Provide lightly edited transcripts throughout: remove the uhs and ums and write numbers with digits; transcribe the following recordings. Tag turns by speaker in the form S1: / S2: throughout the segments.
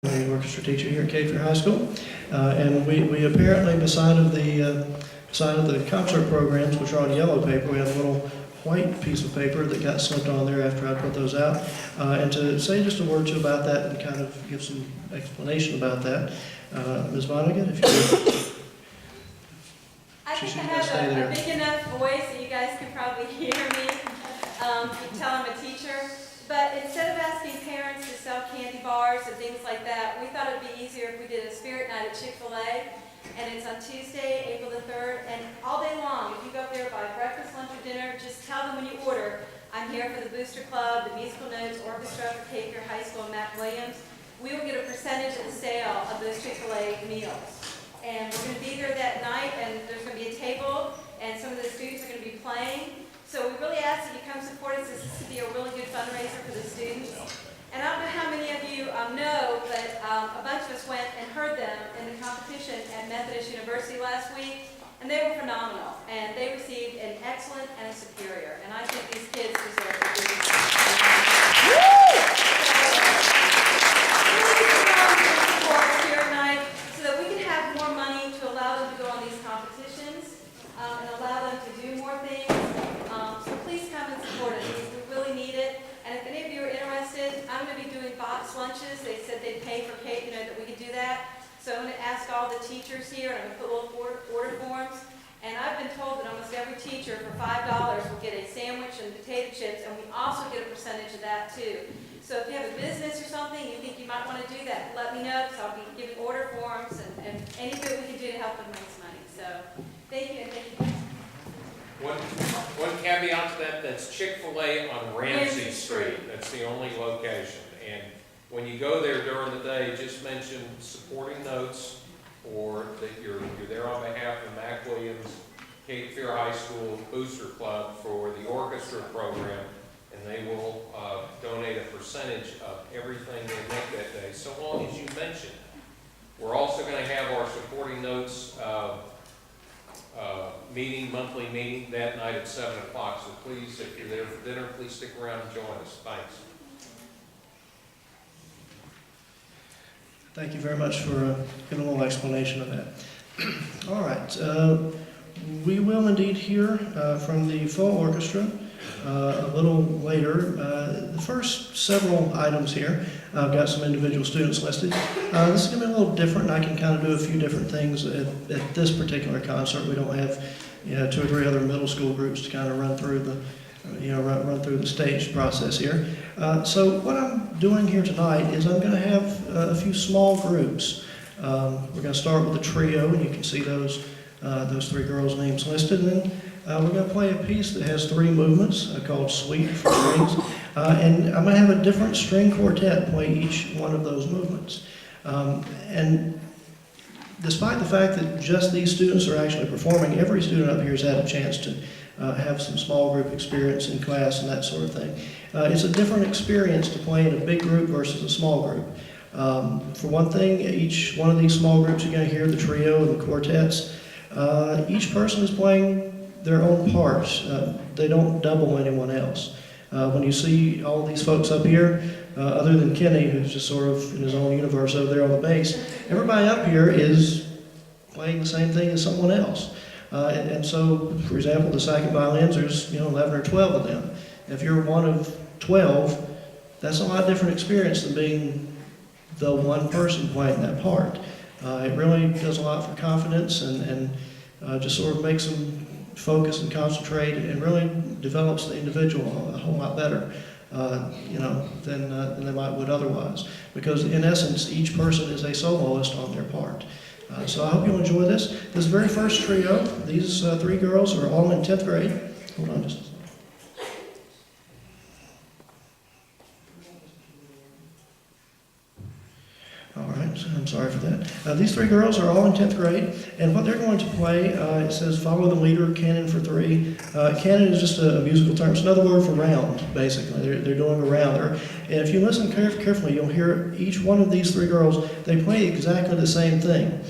S1: the orchestra teacher here at Fayetteville High School, and we apparently, beside of the concert programs, which are on yellow paper, we have a little white piece of paper that got slipped on there after I put those out, and to say just a word or two about that and kind of give some explanation about that. Ms. Vonnegut, if you would.
S2: I think I have a big enough voice that you guys can probably hear me. You can tell I'm a teacher. But instead of asking parents to sell candy bars and things like that, we thought it would be easier if we did a spirit night at Chick-fil-A. And it's on Tuesday, April the 3rd. And all day long, if you go up there, buy breakfast, lunch, or dinner, just tell them when you order, I'm here for the Booster Club, the Musical Notes, Orchestra for Fayetteville High School, and Matt Williams. We will get a percentage of the sale of those Chick-fil-A meals. And we're going to be there that night, and there's going to be a table, and some of the students are going to be playing. So we really ask that you come support us. This is to be a really good fundraiser for the students. And I don't know how many of you know, but a bunch of us went and heard them in the competition at Methodist University last week, and they were phenomenal. And they received an excellent and a superior. And I think these kids deserve to do this. Spirit night so that we can have more money to allow them to go on these competitions and allow them to do more things. So please come and support us. We really need it. And if any of you are interested, I'm going to be doing box lunches. They said they'd pay for cake, that we could do that. So I'm going to ask all the teachers here, and I'm going to put little order forms. And I've been told that almost every teacher for $5 will get a sandwich and potato chips, and we also get a percentage of that too. So if you have a business or something, you think you might want to do that, let me know, because I'll be giving order forms and anything we can do to help them raise money. So thank you, and thank you.
S3: One caveat to that, that's Chick-fil-A on Ramsey Street. That's the only location. And when you go there during the day, just mention supporting notes or that you're there on behalf of Mac Williams, Fayetteville High School Booster Club for the orchestra program, and they will donate a percentage of everything they make that day, so long as you mention it. We're also going to have our supporting notes monthly meeting that night at 7 o'clock. So please, if you're there for dinner, please stick around and join us. Thanks.
S1: Thank you very much for giving a little explanation of that. All right. We will indeed hear from the full orchestra a little later. The first several items here, I've got some individual students listed. This is going to be a little different, and I can kind of do a few different things at this particular concert. We don't have 2 or 3 other middle school groups to kind of run through the stage process here. So what I'm doing here tonight is I'm going to have a few small groups. We're going to start with a trio, and you can see those 3 girls' names listed. And then we're going to play a piece that has 3 movements called Suite for Strings. And I'm going to have a different string quartet play each one of those movements. And despite the fact that just these students are actually performing, every student up here has had a chance to have some small group experience in class and that sort of thing. It's a different experience to play in a big group versus a small group. For one thing, each one of these small groups you're going to hear, the trio and the quartets, each person is playing their own parts. They don't double anyone else. When you see all these folks up here, other than Kenny, who's just sort of in his own universe over there on the bass, everybody up here is playing the same thing as someone else. And so, for example, the second violins, there's 11 or 12 of them. If you're one of 12, that's a lot different experience than being the one person playing that part. It really does a lot for confidence and just sort of makes them focus and concentrate, and really develops the individual a whole lot better, than they might would otherwise. Because in essence, each person is a soloist on their part. So I hope you'll enjoy this. This very first trio, these 3 girls are all in 10th grade. Hold on just a second. All right, so I'm sorry for that. These 3 girls are all in 10th grade, and what they're going to play, it says follow the leader, canon for 3. Canon is just a musical term. It's another word for round, basically. They're doing a rounder. And if you listen carefully, you'll hear each one of these 3 girls, they play exactly the same thing.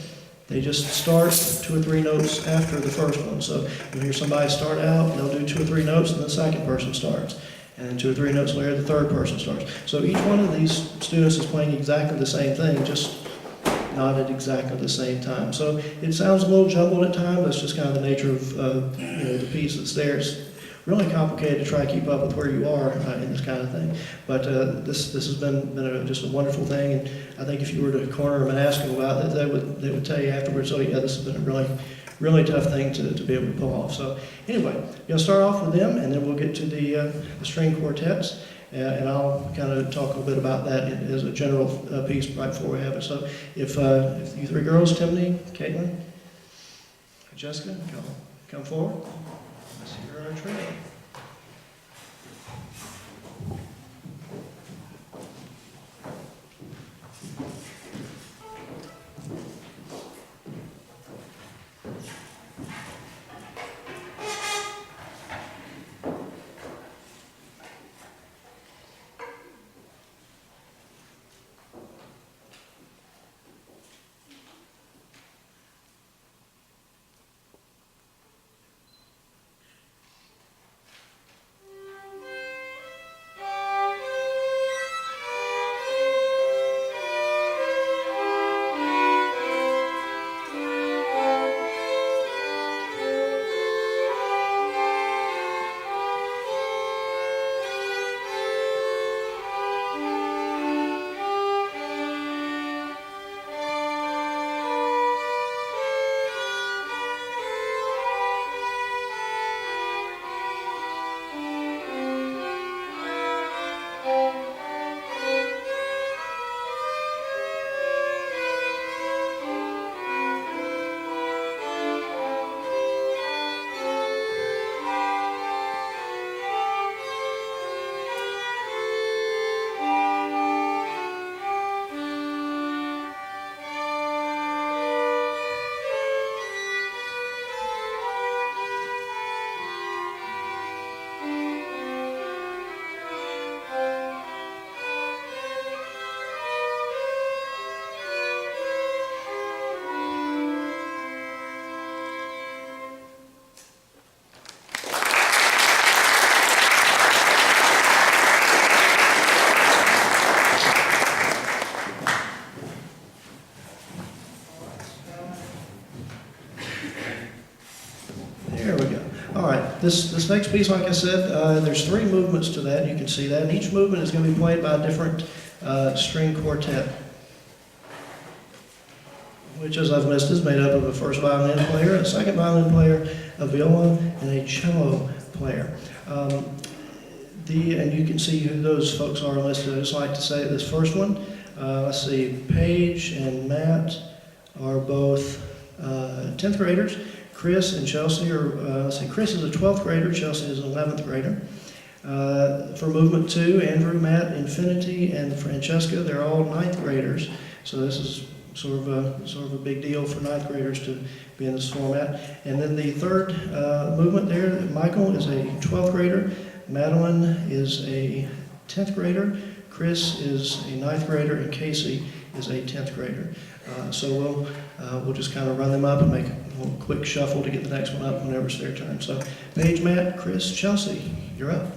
S1: They just start 2 or 3 notes after the first one. So you'll hear somebody start out, they'll do 2 or 3 notes, and the second person starts. And 2 or 3 notes later, the third person starts. So each one of these students is playing exactly the same thing, just not at exactly the same time. So it sounds a little jumbled at times. That's just kind of the nature of the piece that's there. It's really complicated to try to keep up with where you are in this kind of thing. But this has been just a wonderful thing. And I think if you were to corner them and ask them about it, they would tell you afterwards, oh yeah, this has been a really tough thing to be able to pull off. So anyway, you'll start off with them, and then we'll get to the string quartets. And I'll kind of talk a little bit about that as a general piece right before we have it. So if you 3 girls, Timothy, Caitlin, Jessica, come forward. Let's hear our trio. This next piece, like I said, there's 3 movements to that. You can see that. And each movement is going to be played by a different string quartet, which, as I've listed, is made up of a first violin player, a second violin player, a viola, and a cello player. And you can see who those folks are listed. I just like to say this first one, let's see, Paige and Matt are both 10th graders. Chris and Chelsea are, Chris is a 12th grader, Chelsea is an 11th grader. For movement 2, Andrew, Matt, Infinity, and Francesca, they're all 9th graders. So this is sort of a big deal for 9th graders to be in this format. And then the third movement there, Michael is a 12th grader, Madeline is a 10th grader, Chris is a 9th grader, and Casey is a 10th grader. So we'll just kind of run them up and make a little quick shuffle to get the next one up whenever it's their turn. So Paige, Matt, Chris, Chelsea, you're up.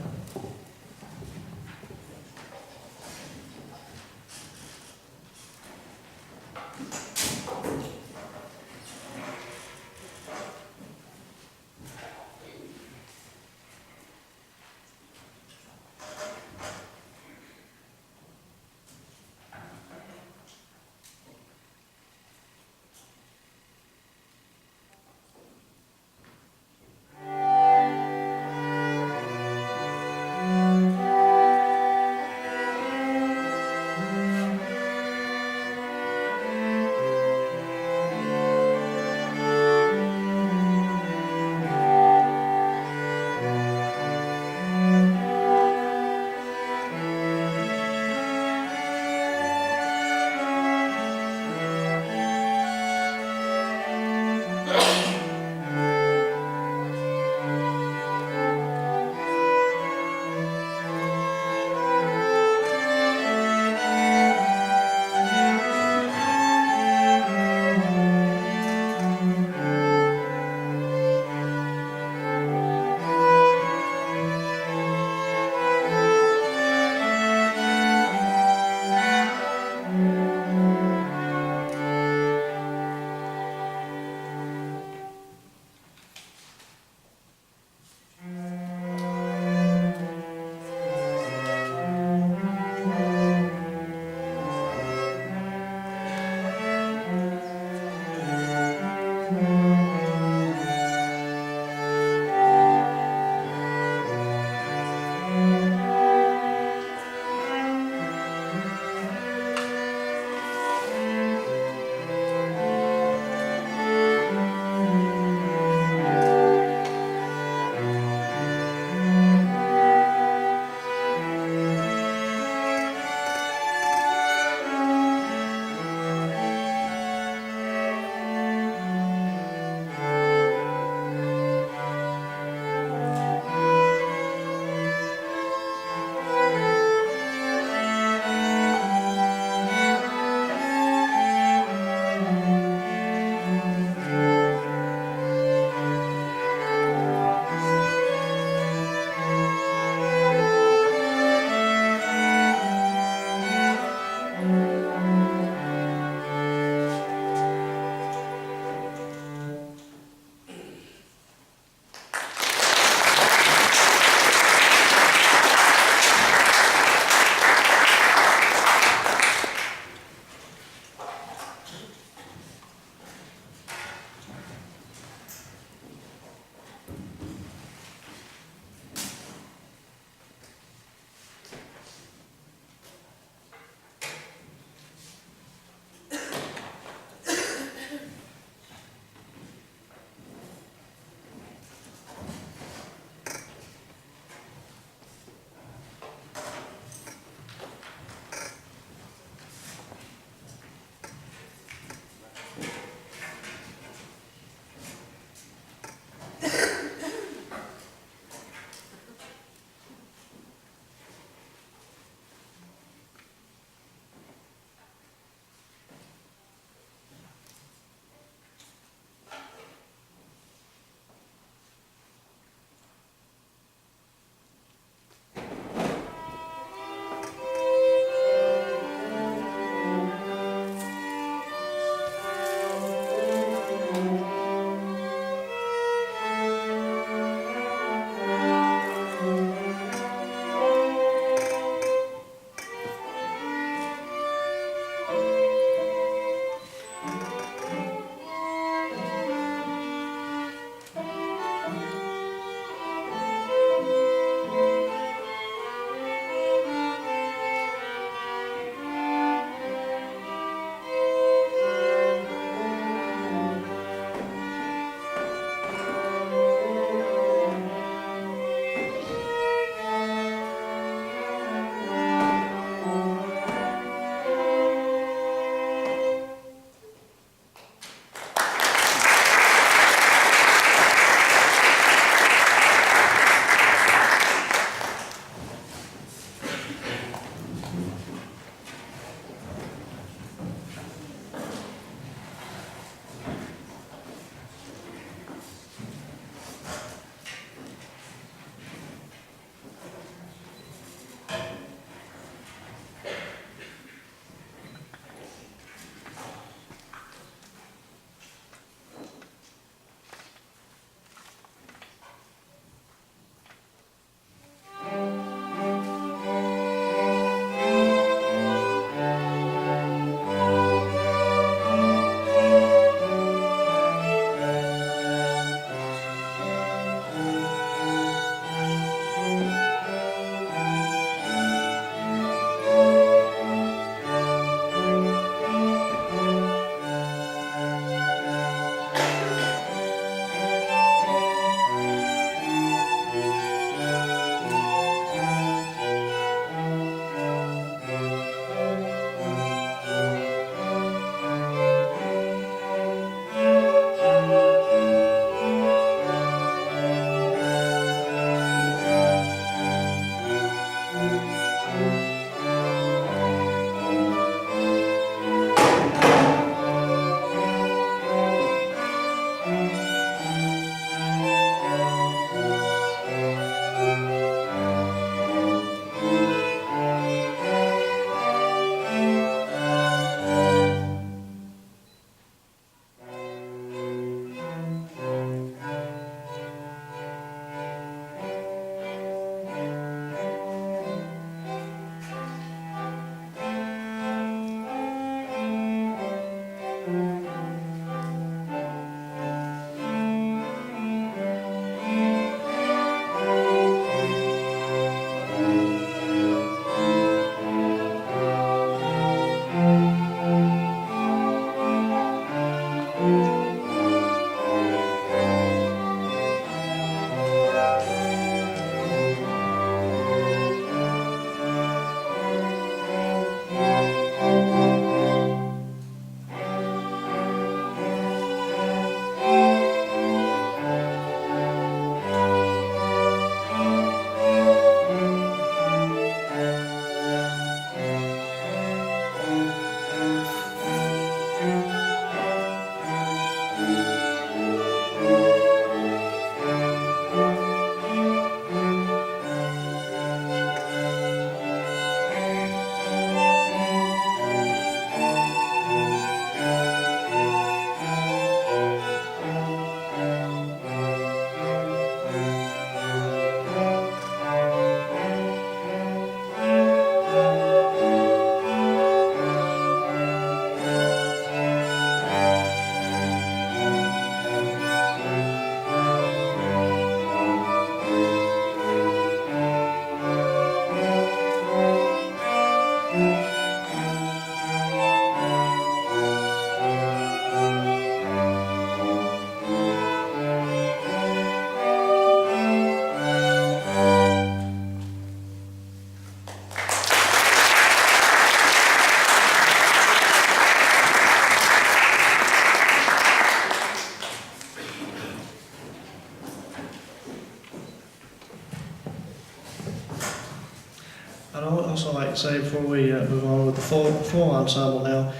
S1: like to say before we move on with the full ensemble now.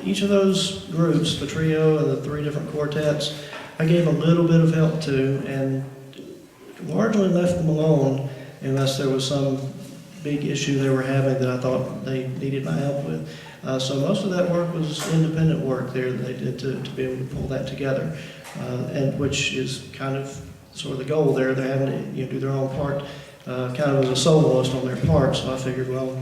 S1: Each of those groups, the trio and the 3 different quartets, I gave a little bit of help to, and largely left them alone unless there was some big issue they were having that I thought they needed my help with. So most of that work was independent work there that they did to be able to pull that together, and which is kind of sort of the goal there. They're having to do their own part, kind of as a soloist on their part. So I figured, well,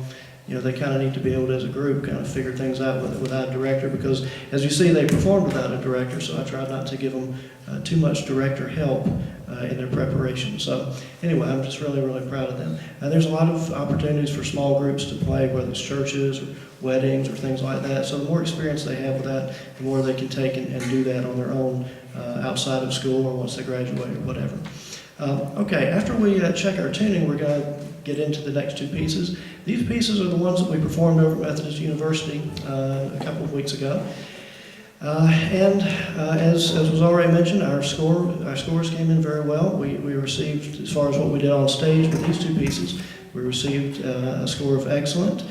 S1: they kind of need to be able to, as a group, kind of figure things out without a director, because as you see, they performed without a director, so I tried not to give them too much director help in their preparation. So anyway, I'm just really, really proud of them. There's a lot of opportunities for small groups to play, whether it's churches or weddings or things like that. So the more experience they have with that, the more they can take and do that on their own outside of school or once they graduate or whatever. Okay, after we check our tuning, we're going to get into the next 2 pieces. These pieces are the ones that we performed over at Methodist University a couple of weeks ago. As was already mentioned, our scores came in very well. We received, as far as what we did on stage with these 2 pieces, we received a score of excellent,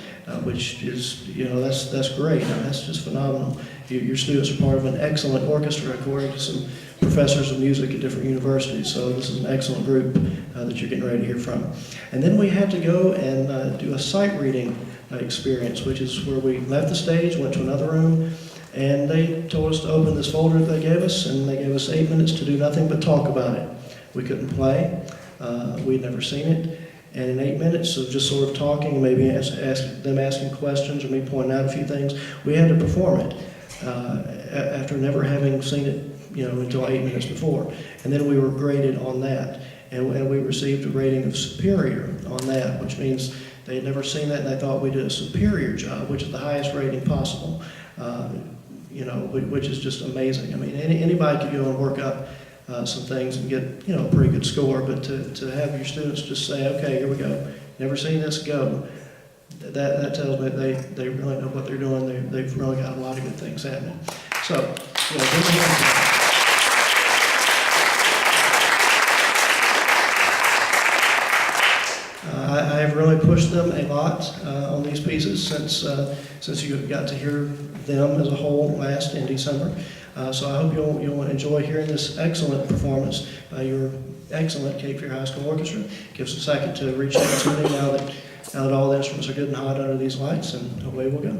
S1: which is, that's great. That's just phenomenal. Your students are part of an excellent orchestra, according to some professors of music at different universities. So this is an excellent group that you're getting ready to hear from. And then we had to go and do a sight reading experience, which is where we left the stage, went to another room, and they told us to open this folder that they gave us, and they gave us 8 minutes to do nothing but talk about it. We couldn't play. We'd never seen it. And in 8 minutes of just sort of talking, maybe them asking questions or me pointing out a few things, we had to perform it after never having seen it, until 8 minutes before. And then we were graded on that. And we received a rating of superior on that, which means they had never seen that and they thought we did a superior job, which is the highest rating possible, which is just amazing. I mean, anybody could go and work up some things and get, a pretty good score, but to have your students just say, okay, here we go, never seen this, go, that tells me they really know what they're doing. They've really got a lot of good things happening. So, give them a hand. I have really pushed them a lot on these pieces since you got to hear them as a whole last in December. So I hope you'll enjoy hearing this excellent performance by your excellent Cape Fear High School Orchestra. Give us a second to reach that tuning now that all the instruments are good and hot under these lights, and away we'll go.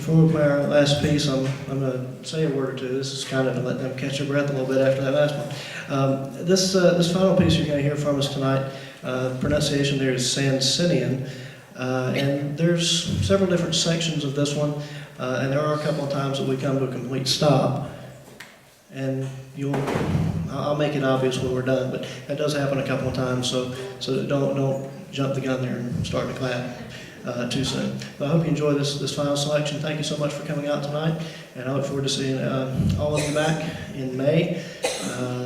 S1: Before we play our last piece, I'm going to say a word or two. This is kind of to let them catch their breath a little bit after that last one. This final piece you're going to hear from us tonight, pronunciation there is Sansinian, and there's several different sections of this one, and there are a couple of times that we come to a complete stop, and I'll make it obvious when we're done, but that does happen a couple of times, so don't jump the gun there and start to clap too soon. But I hope you enjoy this final selection. Thank you so much for coming out tonight, and I look forward to seeing all of you back in May.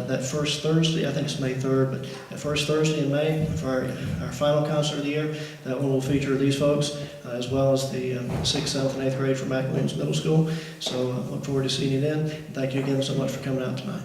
S1: That first Thursday, I think it's May 3rd, but that first Thursday in May for our final concert of the year. That one will feature these folks, as well as the 6th, 7th, and 8th grade from McWilliams Middle School. So look forward to seeing you then. Thank you again so much for coming out tonight.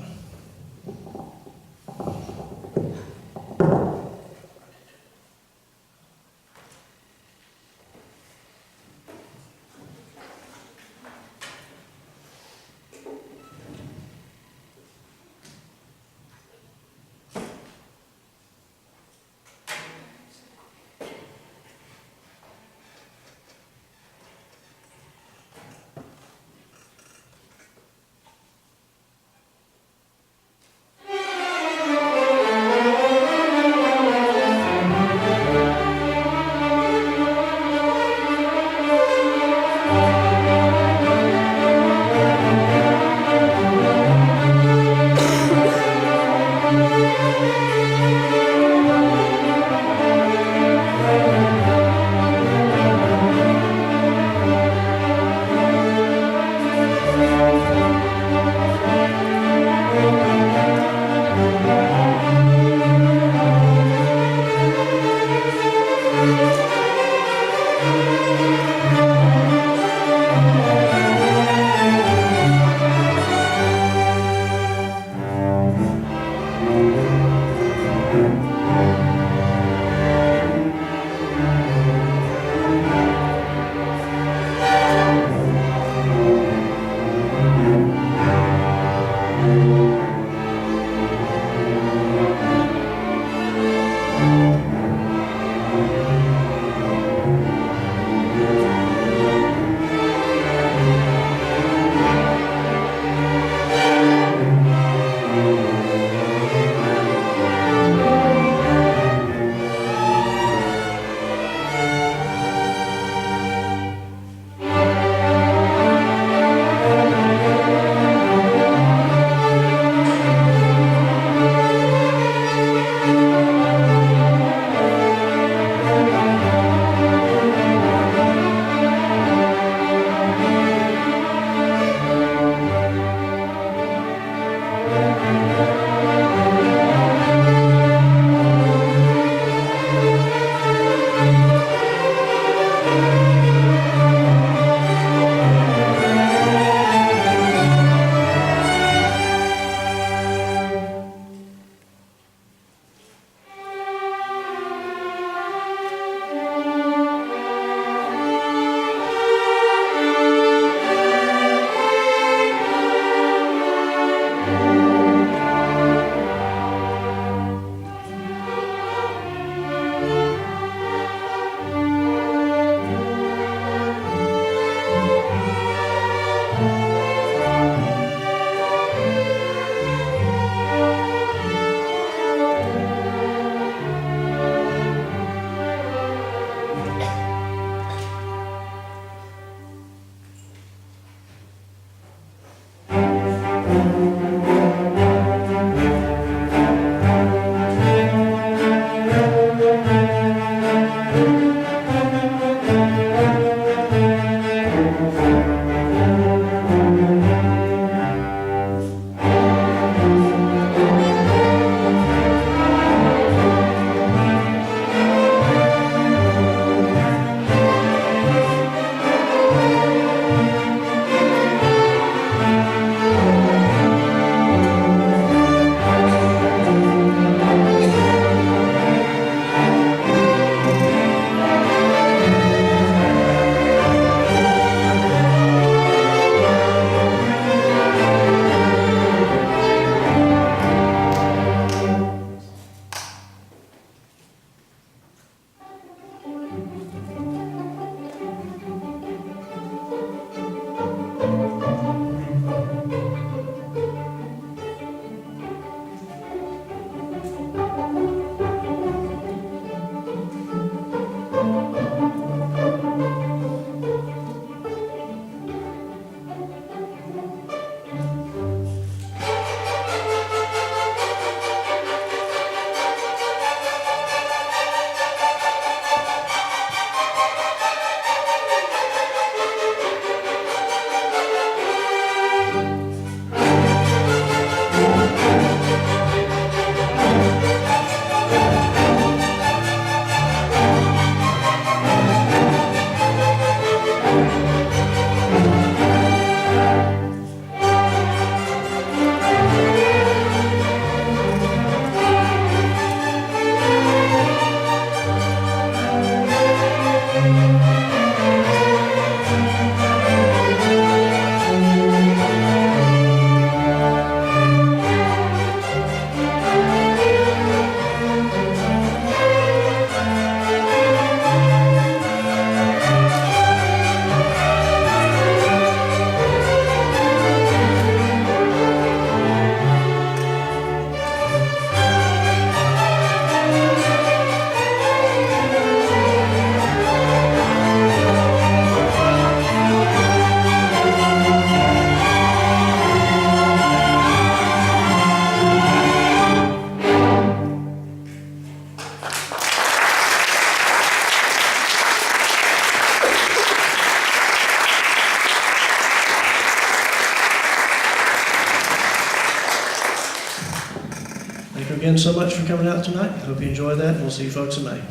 S1: again so much for coming out tonight. Hope you enjoyed that, and we'll see you folks in May.